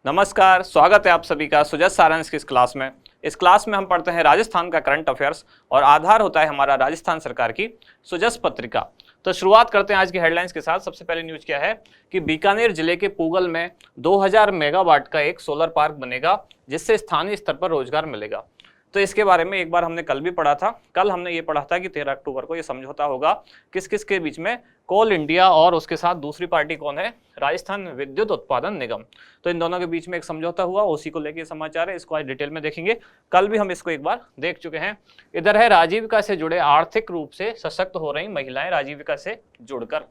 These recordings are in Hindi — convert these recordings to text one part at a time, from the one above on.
नमस्कार, स्वागत है आप सभी का सुजस सारांश की इस क्लास में। इस क्लास में हम पढ़ते हैं राजस्थान का करंट अफेयर्स और आधार होता है हमारा राजस्थान सरकार की सुजस पत्रिका। तो शुरुआत करते हैं आज की हेडलाइंस के साथ। सबसे पहले न्यूज क्या है कि बीकानेर जिले के पूगल में 2000 मेगावाट का एक सोलर पार्क बनेगा जिससे स्थानीय स्तर पर रोजगार मिलेगा। तो इसके बारे में एक बार हमने कल भी पढ़ा था। कल हमने ये पढ़ा था कि 13 अक्टूबर को ये समझौता होगा किस किस के बीच में, कोल इंडिया और उसके साथ दूसरी पार्टी कौन है, राजस्थान विद्युत उत्पादन निगम। तो इन दोनों के बीच में एक समझौता हुआ, उसी को लेकर समाचार है। इसको आज डिटेल में देखेंगे। कल भी हम इसको एक बार देख चुके हैं। इधर है राजीविका से जुड़े आर्थिक रूप से सशक्त हो रही महिलाएं राजीविका से जुड़कर।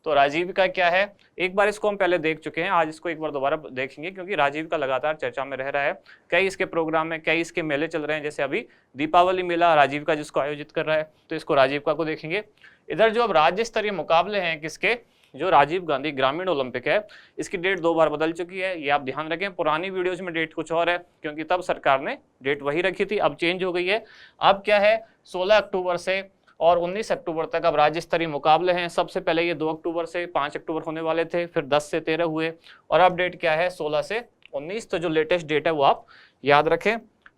तो राजीविका क्या है, एक बार इसको हम पहले देख चुके हैं, आज इसको एक बार दोबारा देखेंगे क्योंकि राजीविका लगातार चर्चा में रह रहा है। कई इसके प्रोग्राम है, कई इसके मेले चल रहे हैं, जैसे अभी दीपावली मेला राजीविका जिसको आयोजित कर रहा है, तो इसको राजीविका को देखेंगे। इधर जो अब राज्य स्तरीय मुकाबले हैं किसके, जो राजीव गांधी ग्रामीण ओलंपिक है, इसकी डेट 2 बार बदल चुकी है, ये आप ध्यान रखें। पुरानी वीडियोज में डेट कुछ और है क्योंकि तब सरकार ने डेट वही रखी थी, अब चेंज हो गई है। अब क्या है, 16 अक्टूबर से और 19 अक्टूबर तक अब राज्य स्तरीय मुकाबले हैं। सबसे पहले ये 2 अक्टूबर से 5 अक्टूबर होने वाले थे, फिर 10 से 13 हुए और अब डेट क्या है 16 से 19। तो जो लेटेस्ट डेट है वो आप याद रखें।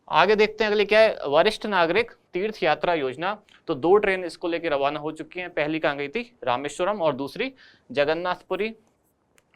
आगे देखते हैं अगले क्या है, वरिष्ठ नागरिक तीर्थ यात्रा योजना। तो 2 ट्रेन इसको लेकर रवाना हो चुकी हैं। पहली कहाँ गई थी, रामेश्वरम, और दूसरी जगन्नाथपुरी।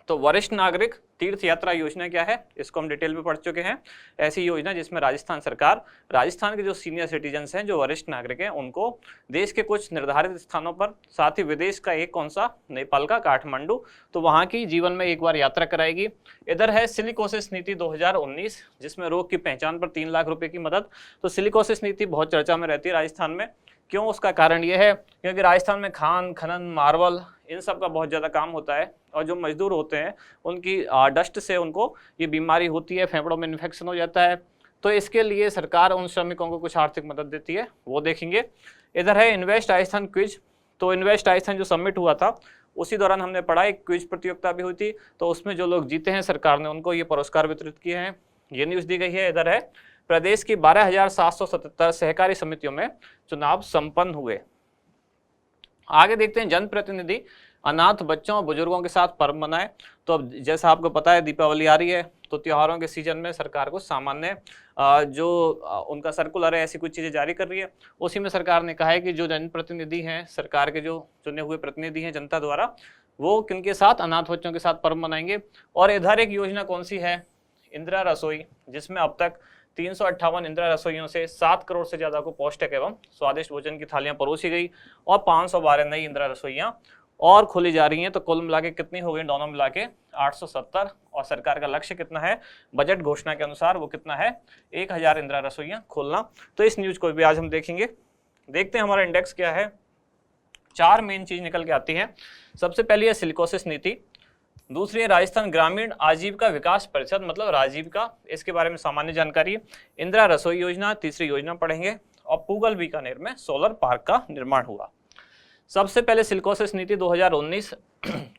तो वरिष्ठ नागरिक तीर्थ यात्रा योजना क्या है, इसको हम डिटेल में पढ़ चुके हैं। ऐसी योजना जिसमें राजस्थान सरकार राजस्थान के जो सीनियर सिटीजन्स हैं, जो वरिष्ठ नागरिक हैं, उनको देश के कुछ निर्धारित स्थानों पर, साथ ही विदेश का एक कौन सा, नेपाल का काठमांडू, तो वहाँ की जीवन में एक बार यात्रा कराएगी। इधर है सिलिकोसिस नीति 2019 जिसमें रोग की पहचान पर 3 लाख रुपए की मदद। तो सिलिकोसिस नीति बहुत चर्चा में रहती है राजस्थान में। क्यों, उसका कारण यह है क्योंकि राजस्थान में खान खनन मार्बल इन सब का बहुत ज़्यादा काम होता है और जो मजदूर होते हैं उनकी डस्ट से उनको ये बीमारी होती है, फेफड़ों में इन्फेक्शन हो जाता है। तो इसके लिए सरकार उन श्रमिकों को कुछ आर्थिक मदद देती है, वो देखेंगे। इधर है इन्वेस्ट राजस्थान क्विज। तो इन्वेस्ट राजस्थान जो सबमिट हुआ था उसी दौरान हमने पढ़ा, एक क्विज प्रतियोगिता भी हुई थी, तो उसमें जो लोग जीते हैं सरकार ने उनको ये पुरस्कार वितरित किए हैं, ये न्यूज़ दी गई है। इधर है प्रदेश की 12,777 सहकारी समितियों में चुनाव संपन्न हुए। आगे देखते हैं जनप्रतिनिधि अनाथ बच्चों और बुजुर्गों के साथ पर्व मनाएं। तो अब जैसा आपको पता है दीपावली आ रही है, तो त्योहारों के सीजन में सरकार को सामान्य जो उनका सर्कुलर है, ऐसी कुछ चीज़ें जारी कर रही है। उसी में सरकार ने कहा है कि जो जनप्रतिनिधि हैं, सरकार के जो चुने हुए प्रतिनिधि हैं जनता द्वारा, वो किनके साथ, अनाथ बच्चों के साथ पर्व मनाएंगे। और इधर एक योजना कौन सी है, इंदिरा रसोई, जिसमें अब तक 358 इंदिरा रसोइयों से 7 करोड़ से ज्यादा को पौष्टिक एवं स्वादिष्ट भोजन की थालियां परोसी गई और 512 नई इंदिरा रसोइयां और खोली जा रही हैं। तो कुल मिला के कितनी हो गई, दोनों मिला के 870। और सरकार का लक्ष्य कितना है, बजट घोषणा के अनुसार वो कितना है, 1000 इंदिरा रसोइयां खोलना। तो इस न्यूज को भी आज हम देखेंगे। देखते हैं हमारा इंडेक्स क्या है। 4 मेन चीज निकल के आती है। सबसे पहली है सिलिकोसिस नीति, दूसरी है राजस्थान ग्रामीण आजीविका विकास परिषद मतलब राजीविका, इसके बारे में सामान्य जानकारी है। इंदिरा रसोई योजना तीसरी योजना पढ़ेंगे। और पूगल बीकानेर में सोलर पार्क का निर्माण हुआ। सबसे पहले सिलिकोसिस नीति 2019।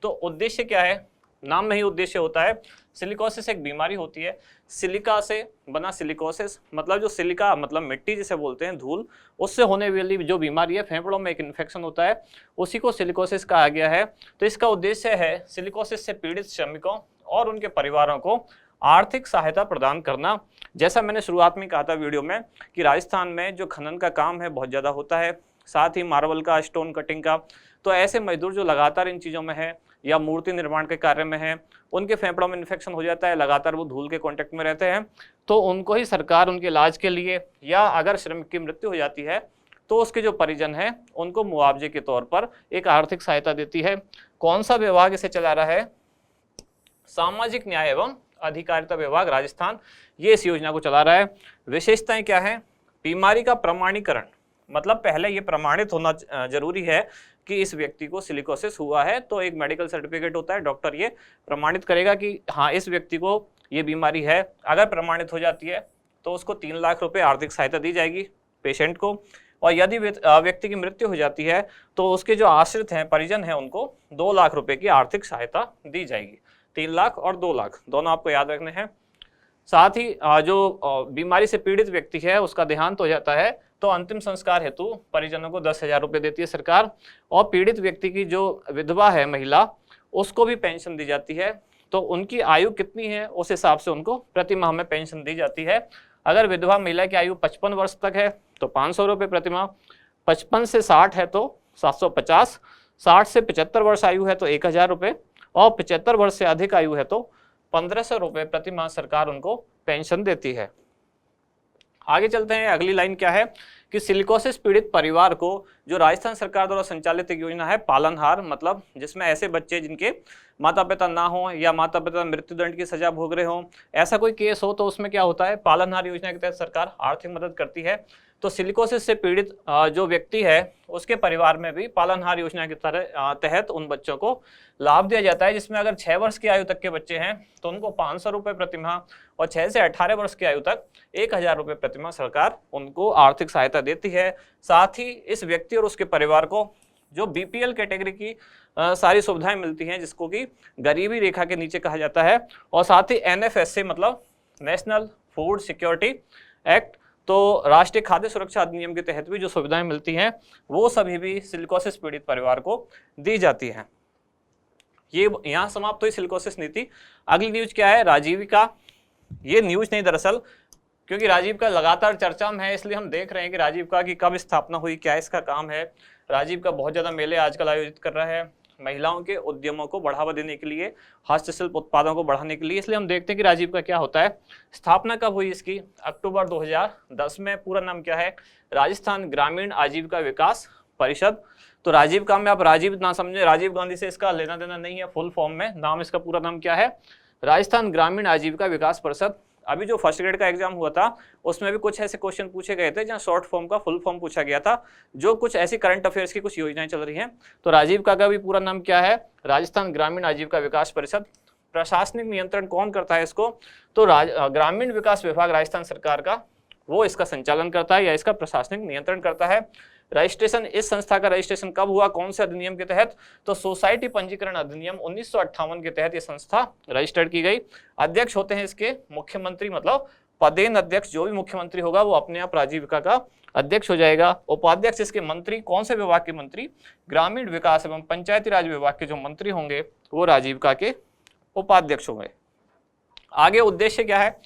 तो उद्देश्य क्या है, नाम में ही उद्देश्य होता है। सिलिकोसिस एक बीमारी होती है, सिलिका से बना सिलिकोसिस, मतलब जो सिलिका मतलब मिट्टी जिसे बोलते हैं, धूल, उससे होने वाली जो बीमारी है, फेफड़ों में एक इन्फेक्शन होता है, उसी को सिलिकोसिस कहा गया है। तो इसका उद्देश्य है सिलिकोसिस से पीड़ित श्रमिकों और उनके परिवारों को आर्थिक सहायता प्रदान करना। जैसा मैंने शुरुआत में कहा था वीडियो में कि राजस्थान में जो खनन का काम है बहुत ज़्यादा होता है, साथ ही मार्बल का, स्टोन कटिंग का। तो ऐसे मजदूर जो लगातार इन चीज़ों में है या मूर्ति निर्माण के कार्य में है, उनके फेफड़ों में इन्फेक्शन हो जाता है, लगातार वो धूल के कांटेक्ट में रहते हैं, तो उनको ही सरकार उनके इलाज के लिए, या अगर श्रमिक की मृत्यु हो जाती है तो उसके जो परिजन हैं उनको मुआवजे के तौर पर एक आर्थिक सहायता देती है। कौन सा विभाग इसे चला रहा है, सामाजिक न्याय एवं अधिकारिता विभाग राजस्थान, ये इस योजना को चला रहा है। विशेषताएं क्या है, बीमारी का प्रमाणीकरण, मतलब पहले ये प्रमाणित होना जरूरी है कि इस व्यक्ति को सिलिकोसिस हुआ है, तो एक मेडिकल सर्टिफिकेट होता है, डॉक्टर ये प्रमाणित करेगा कि हाँ इस व्यक्ति को ये बीमारी है। अगर प्रमाणित हो जाती है तो उसको 3 लाख रुपए आर्थिक सहायता दी जाएगी पेशेंट को। और यदि व्यक्ति की मृत्यु हो जाती है तो उसके जो आश्रित हैं, परिजन हैं, उनको 2 लाख रुपए की आर्थिक सहायता दी जाएगी। 3 लाख और 2 लाख दोनों आपको याद रखने हैं। साथ ही जो बीमारी से पीड़ित व्यक्ति है उसका देहांत हो जाता है तो अंतिम संस्कार हेतु परिजनों को 10,000 रुपये देती है सरकार। और पीड़ित व्यक्ति की जो विधवा है महिला, उसको भी पेंशन दी जाती है। तो उनकी आयु कितनी है उस हिसाब से उनको प्रति माह में पेंशन दी जाती है। अगर विधवा महिला की आयु 55 वर्ष तक है तो 500 रुपये प्रति माह, 55 से 60 है तो 750, 60 से 75 वर्ष आयु है तो 1000 रुपये, और 75 वर्ष से अधिक आयु है तो 1500 रुपये प्रति माह सरकार उनको पेंशन देती है। आगे चलते हैं, अगली लाइन क्या है कि सिलिकोसिस पीड़ित परिवार को जो राजस्थान सरकार द्वारा संचालित एक योजना है पालनहार, मतलब जिसमें ऐसे बच्चे जिनके माता पिता ना हो या माता पिता मृत्युदंड की सजा भोग रहे हो, ऐसा कोई केस हो तो उसमें क्या होता है, पालनहार योजना के तहत सरकार आर्थिक मदद करती है। तो सिलिकोसिस से पीड़ित जो व्यक्ति है उसके परिवार में भी पालनहार योजना के तहत उन बच्चों को लाभ दिया जाता है, जिसमें अगर 6 वर्ष की आयु तक के बच्चे हैं तो उनको 500 रुपये प्रति माह, और 6 से 18 वर्ष की आयु तक 1000 रुपये प्रति माह सरकार उनको आर्थिक सहायता देती है। साथ ही इस व्यक्ति और उसके परिवार को जो बीपीएल कैटेगरी की सारी सुविधाएं मिलती हैं, जिसको कि गरीबी रेखा के नीचे कहा जाता है, और साथ ही एनएफएसए मतलब नेशनल फूड सिक्योरिटी एक्ट, तो राष्ट्रीय खाद्य सुरक्षा अधिनियम के तहत भी जो सुविधाएं मिलती हैं वो सभी भी सिलिकोसिस पीड़ित परिवार को दी जाती हैं। ये यहाँ समाप्त हुई सिलिकोसिस नीति। अगली न्यूज क्या है, राजीविका। ये न्यूज नहीं दरअसल, क्योंकि राजीविका लगातार चर्चा में है इसलिए हम देख रहे हैं कि राजीविका की कब स्थापना हुई, क्या इसका काम है। राजीविका बहुत ज्यादा मेले आजकल आयोजित कर रहा है महिलाओं के उद्यमों को बढ़ावा देने के लिए, हस्तशिल्प उत्पादों को बढ़ाने के लिए, इसलिए हम देखते हैं कि राजीविका क्या होता है। स्थापना कब हुई इसकी, अक्टूबर 2010 में। पूरा नाम क्या है, राजस्थान ग्रामीण आजीविका विकास परिषद। तो राजीविका में आप राजीव ना समझे, राजीव गांधी से इसका लेना देना नहीं है, फुल फॉर्म में नाम इसका पूरा नाम क्या है, राजस्थान ग्रामीण आजीविका विकास परिषद। अभी जो फर्स्ट ग्रेड का एग्जाम हुआ था उसमें भी कुछ ऐसे क्वेश्चन पूछे गए थे जहां शॉर्ट फॉर्म का फुल फॉर्म पूछा गया था, जो कुछ ऐसी करंट अफेयर्स की कुछ योजनाएं चल रही हैं। तो राजीविका का भी पूरा नाम क्या है, राजस्थान ग्रामीण आजीविका विकास परिषद। प्रशासनिक नियंत्रण कौन करता है इसको, तो ग्रामीण विकास विभाग राजस्थान सरकार का वो इसका संचालन करता है या इसका प्रशासनिक नियंत्रण करता है। रजिस्ट्रेशन, इस संस्था का रजिस्ट्रेशन कब हुआ, कौन से अधिनियम के तहत, तो सोसाइटी पंजीकरण अधिनियम 1958 के तहत ये संस्था रजिस्टर्ड की गई। अध्यक्ष होते हैं इसके मुख्यमंत्री, मतलब पदेन अध्यक्ष, जो भी मुख्यमंत्री होगा वो अपने आप राजीविका का अध्यक्ष हो जाएगा। उपाध्यक्ष इसके मंत्री, कौन से विभाग के मंत्री, ग्रामीण विकास एवं पंचायती राज विभाग के जो मंत्री होंगे वो राजीविका के उपाध्यक्ष होंगे। आगे उद्देश्य क्या है,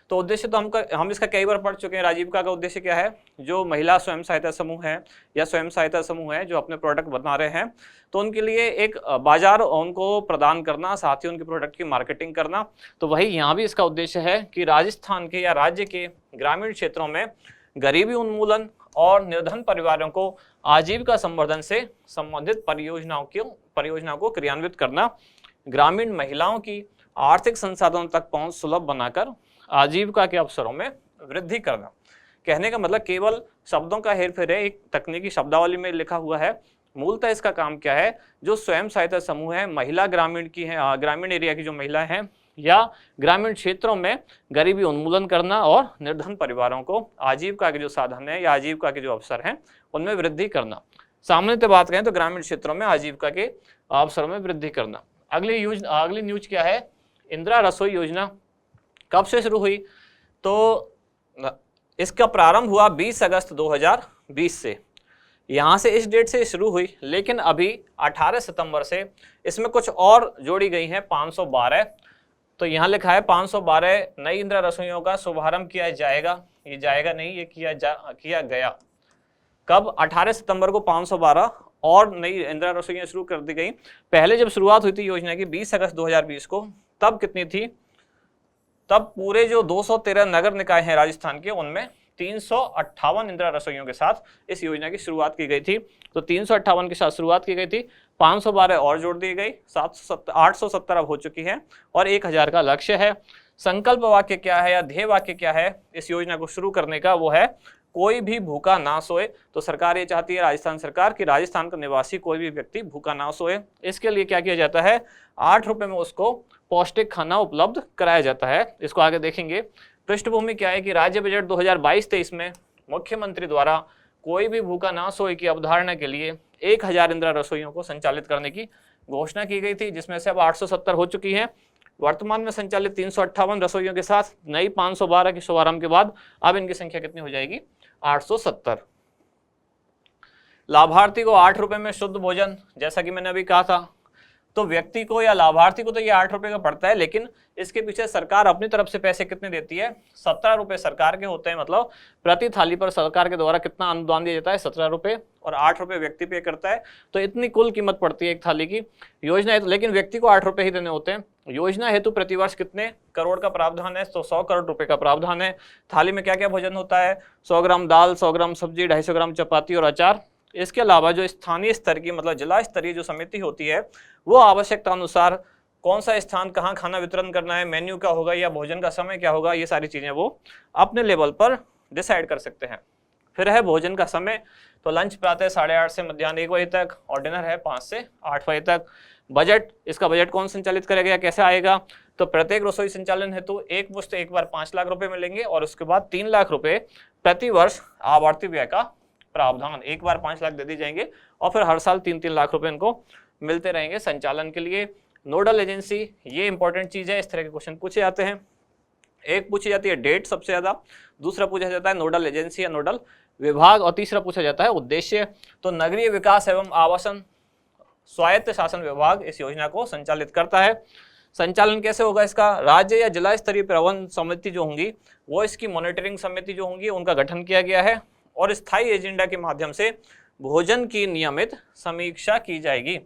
तो उद्देश्य तो हम इसका कई बार पढ़ चुके हैं। राजीविका का उद्देश्य क्या है, जो महिला स्वयं सहायता समूह है या स्वयं सहायता समूह है जो अपने प्रोडक्ट बना रहे हैं तो उनके लिए एक बाजार उनको प्रदान करना, साथ ही उनके प्रोडक्ट की मार्केटिंग करना। तो वही यहाँ भी इसका उद्देश्य है कि राजस्थान के या राज्य के ग्रामीण क्षेत्रों में गरीबी उन्मूलन और निर्धन परिवारों को आजीविका संवर्धन से संबंधित परियोजनाओं को क्रियान्वित करना, ग्रामीण महिलाओं की आर्थिक संसाधनों तक पहुंच सुलभ बनाकर आजीविका के अवसरों में वृद्धि करना। कहने का मतलब केवल शब्दों का हेरफेर है, एक तकनीकी शब्दावली में लिखा हुआ है। मूलतः इसका काम क्या है, जो स्वयं सहायता समूह है, महिला ग्रामीण की है, ग्रामीण एरिया की जो महिला हैं या ग्रामीण क्षेत्रों में गरीबी उन्मूलन करना और निर्धन परिवारों को आजीविका के जो साधन है या आजीविका के जो अवसर हैं उनमें वृद्धि करना। सामान्यतः बात करें तो ग्रामीण क्षेत्रों में आजीविका के अवसरों में वृद्धि करना। अगली न्यूज क्या है, इंदिरा रसोई योजना कब से शुरू हुई, तो इसका प्रारंभ हुआ 20 अगस्त 2020 से। यहाँ से इस डेट से शुरू हुई, लेकिन अभी 18 सितंबर से इसमें कुछ और जोड़ी गई हैं 512। तो यहाँ लिखा है 512 नई इंदिरा रसोइयों का शुभारंभ किया जाएगा। ये जाएगा नहीं, ये किया गया। कब, 18 सितंबर को 512 और नई इंदिरा रसोइयाँ शुरू कर दी गई। पहले जब शुरुआत हुई थी योजना की 20 अगस्त 2020 को, तब कितनी थी, तब पूरे जो 213 नगर निकाय हैं राजस्थान के उनमें 358 इंदिरा रसोइयों के साथ इस योजना की शुरुआत की गई थी। तो 358 के साथ शुरुआत की गई थी, 512 और जोड़ दी गई, 870 अब हो चुकी है और 1000 का लक्ष्य है। संकल्प वाक्य क्या है या ध्येय वाक्य क्या है इस योजना को शुरू करने का, वो है कोई भी भूखा ना सोए। तो सरकार ये चाहती है, राजस्थान सरकार, कि राजस्थान का निवासी कोई भी व्यक्ति भूखा ना सोए। इसके लिए क्या किया जाता है, 8 रुपए में उसको पौष्टिक खाना उपलब्ध कराया जाता है। इसको आगे देखेंगे। पृष्ठभूमि क्या है कि राज्य बजट 2022-23 में मुख्यमंत्री द्वारा कोई भी भूखा ना सोए की अवधारणा के लिए 1000 इंदिरा रसोइयों को संचालित करने की घोषणा की गई थी, जिसमें से अब 870 हो चुकी हैं। वर्तमान में संचालित 358 रसोइयों के साथ नई 512 के शुभारंभ के बाद अब इनकी संख्या कितनी हो जाएगी, 870। लाभार्थी को 8 रुपए में शुद्ध भोजन, जैसा कि मैंने अभी कहा था, तो व्यक्ति को या लाभार्थी को तो ये 8 रुपए का पड़ता है, लेकिन इसके पीछे सरकार अपनी तरफ से पैसे कितने देती है, 17 रुपए सरकार के होते हैं। मतलब प्रति थाली पर सरकार के द्वारा कितना अनुदान दिया जाता है, 17 रुपए, और 8 रुपए व्यक्ति पे करता है। तो इतनी कुल कीमत पड़ती है एक थाली की। योजना हेतु लेकिन व्यक्ति को 8 रुपए ही देने होते हैं। योजना हेतु प्रतिवर्ष कितने करोड़ का प्रावधान है, तो 100 करोड़ रुपए का प्रावधान है। थाली में क्या क्या भोजन होता है, 100 ग्राम दाल, 100 ग्राम सब्जी, 250 ग्राम चपाती और अचार। इसके अलावा जो स्थानीय स्तर की मतलब जिला स्तरीय जो समिति होती है वो आवश्यकता अनुसार कौन सा स्थान कहाँ खाना वितरण करना है, मेन्यू क्या होगा या भोजन का समय क्या होगा, ये सारी चीजें वो अपने लेवल पर डिसाइड कर सकते हैं। फिर है भोजन का समय, तो लंच प्रातः 8:30 से मध्याह्न 1 बजे तक और डिनर है 5 से 8 बजे तक। बजट, इसका बजट कौन संचालित करेगा या कैसे आएगा, तो प्रत्येक रसोई संचालन हेतु एक मुश्त एक बार 5 लाख रुपए मिलेंगे और उसके बाद 3 लाख रुपए प्रति वर्ष आवर्ती व्यय का प्रावधान। एक बार 5 लाख दे दी जाएंगे और फिर हर साल 3-3 लाख रुपए इनको मिलते रहेंगे संचालन के लिए। नोडल एजेंसी, ये इंपॉर्टेंट चीज है, इस तरह के क्वेश्चन पूछे जाते हैं। एक पूछी जाती है डेट सबसे ज्यादा, दूसरा पूछा जाता है नोडल एजेंसी या नोडल विभाग, और तीसरा पूछा जाता है उद्देश्य। तो नगरीय विकास एवं आवासन स्वायत्त शासन विभाग इस योजना को संचालित करता है। संचालन कैसे होगा इसका, राज्य या जिला स्तरीय प्रबंधन समिति जो होंगी वो इसकी मॉनिटरिंग समिति जो होंगी उनका गठन किया गया है और स्थायी एजेंडा के माध्यम से भोजन की नियमित समीक्षा की जाएगी।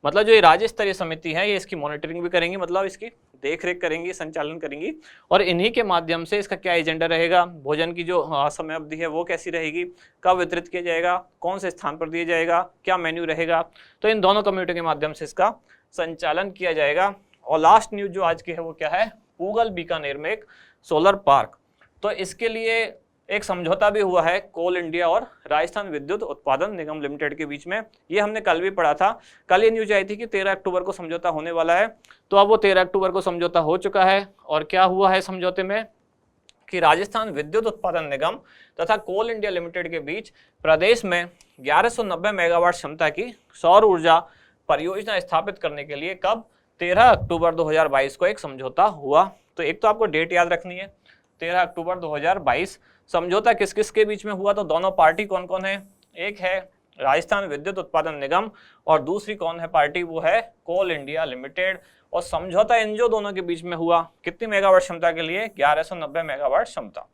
मतलब जो ये राज्य स्तरीय समिति है ये इसकी मॉनिटरिंग भी करेंगी, मतलब इसकी देखरेख करेंगी, संचालन करेंगी, और इन्हीं के माध्यम से इसका क्या एजेंडा रहेगा, भोजन की जो समय अवधि है वो कैसी रहेगी, कब वितरित किया जाएगा, कौन से स्थान पर दिया जाएगा, क्या मेन्यू रहेगा, तो इन दोनों कमेटियों के माध्यम से इसका संचालन किया जाएगा। और लास्ट न्यूज जो आज की है वो क्या है, पूगल बीकानेर में एक सोलर पार्क, तो इसके लिए एक समझौता भी हुआ है कोल इंडिया और राजस्थान विद्युत उत्पादन निगम लिमिटेड के बीच में। ये हमने कल भी पढ़ा था, कल ये न्यूज आई थी कि 13 अक्टूबर को समझौता होने वाला है। तो अब वो 13 अक्टूबर को समझौता हो चुका है और क्या हुआ है समझौते में कि राजस्थान विद्युत उत्पादन निगम तथा कोल इंडिया लिमिटेड के बीच प्रदेश में 1190 मेगावाट क्षमता की सौर ऊर्जा परियोजना स्थापित करने के लिए कब 13 अक्टूबर 2022 को एक समझौता हुआ। तो एक तो आपको डेट याद रखनी है, 13 अक्टूबर 2022। समझौता किस किस के बीच में हुआ, तो दोनों पार्टी कौन कौन है, एक है राजस्थान विद्युत उत्पादन निगम और दूसरी कौन है पार्टी, वो है कोल इंडिया लिमिटेड। और समझौता इन जो दोनों के बीच में हुआ कितनी मेगावाट क्षमता के लिए, 1190 मेगावाट क्षमता।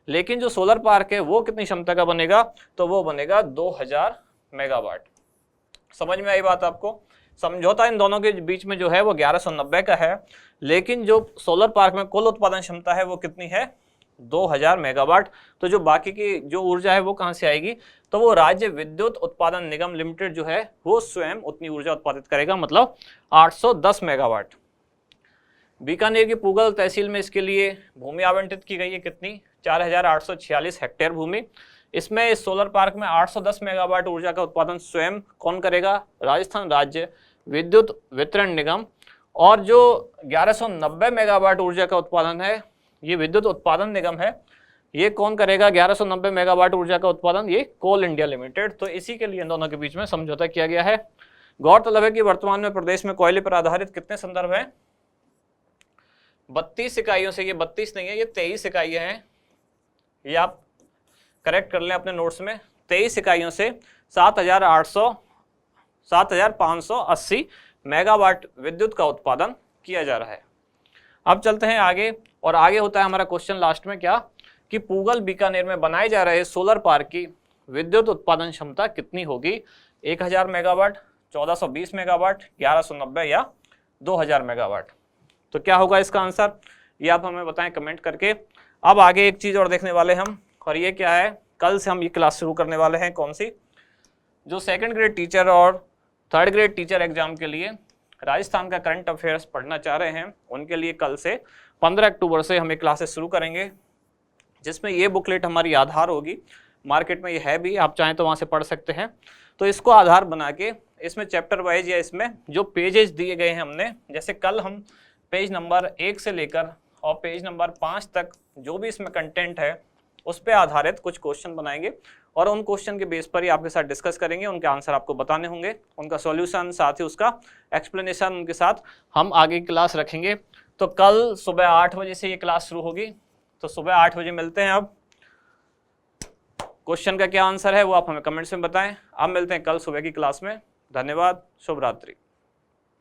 लेकिन जो सोलर पार्क है वो कितनी क्षमता का बनेगा, तो वो बनेगा 2000 मेगावाट। समझ में आई बात आपको। समझौता इन दोनों के बीच में जो है वो 1190 का है, लेकिन जो सोलर पार्क में कुल उत्पादन क्षमता है वो कितनी है, 2000 मेगावाट। तो जो बाकी की जो ऊर्जा है वो कहां से आएगी, तो वो राज्य विद्युत उत्पादन निगम लिमिटेड जो है वो स्वयं उतनी ऊर्जा उत्पादित करेगा, मतलब 810 मेगावाट। बीकानेर की पूगल तहसील में इसके लिए भूमि आवंटित की गई है कितनी, 4846 हेक्टेयर भूमि। इसमें इस सोलर पार्क में 810 मेगावाट ऊर्जा का उत्पादन स्वयं कौन करेगा, राजस्थान राज्य विद्युत वितरण निगम। और जो 1190 मेगावाट ऊर्जा का उत्पादन है ये विद्युत उत्पादन निगम है, ये कौन करेगा 1190 मेगावाट ऊर्जा का उत्पादन, ये कोल इंडिया लिमिटेड। तो इसी के लिए इन दोनों के बीच में समझौता किया गया है। गौरतलब है कि वर्तमान में प्रदेश में कोयले पर आधारित कितने संदर्भ हैं, 32 इकाइयों से, ये 32 नहीं है ये 23 इकाइयां हैं, ये आप करेक्ट कर लें अपने नोट्स में। 23 इकाइयों से 7580 मेगावाट विद्युत का उत्पादन किया जा रहा है। अब चलते हैं आगे, और आगे होता है हमारा क्वेश्चन लास्ट में क्या, कि पूगल बीकानेर में बनाए जा रहे सोलर पार्क की विद्युत उत्पादन क्षमता कितनी होगी, 1000 मेगावाट, 1420 मेगावाट, 1190 या 2000 मेगावाट। तो क्या होगा इसका आंसर, ये आप हमें बताएं कमेंट करके। अब आगे एक चीज और देखने वाले हम, और ये क्या है, कल से हम ये क्लास शुरू करने वाले हैं, कौन सी, जो 2nd ग्रेड टीचर और 3rd ग्रेड टीचर एग्जाम के लिए राजस्थान का करंट अफेयर्स पढ़ना चाह रहे हैं उनके लिए कल से 15 अक्टूबर से हमें क्लासेस शुरू करेंगे, जिसमें ये बुकलेट हमारी आधार होगी। मार्केट में ये है भी, आप चाहें तो वहाँ से पढ़ सकते हैं। तो इसको आधार बना के इसमें चैप्टर वाइज या इसमें जो पेजेस दिए गए हैं हमने, जैसे कल हम पेज नंबर 1 से लेकर और पेज नंबर 5 तक जो भी इसमें कंटेंट है उस पर आधारित कुछ क्वेश्चन बनाएंगे और उन क्वेश्चन के बेस पर ही आपके साथ डिस्कस करेंगे, उनके आंसर आपको बताने होंगे, उनका सॉल्यूशन साथ ही उसका एक्सप्लेनेशन उनके साथ हम आगे की क्लास रखेंगे। तो कल सुबह 8 बजे से ये क्लास शुरू होगी, तो सुबह 8 बजे मिलते हैं। अब क्वेश्चन का क्या आंसर है वो आप हमें कमेंट्स में बताएं। अब मिलते हैं कल सुबह की क्लास में। धन्यवाद, शुभ रात्रि।